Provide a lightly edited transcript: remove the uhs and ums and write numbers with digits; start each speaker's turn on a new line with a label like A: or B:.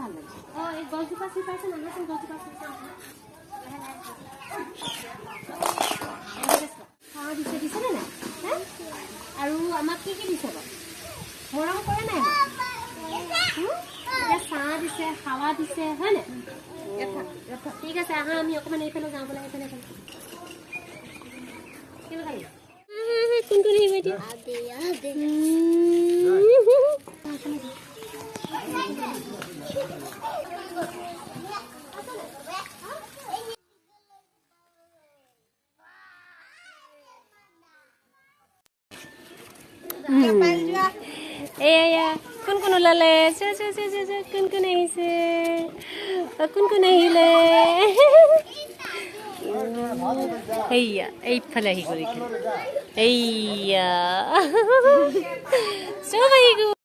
A: ভাল লাগে এই গছজোপা চিনি পাইছে নাহাচোন গছজোপা চিনি চাহ দিছেনে নাই আৰু আমাক কি দিছে বাৰু মৰম কৰে নাই এতিয়া চাহ দিছে হাৱা দিছে হয় নাই ঠিক আছে আহা আমি অকণমান এইফালে যাওঁ বোলে এইফালে কেনেকুৱা লাগে কোনটো আহিব এতিয়া এয়া কোন ওলালে কোন আহিছে কোন আহিলে এইয়া এইফালে আহি গ'ল এইয়া চব আহি গ'ল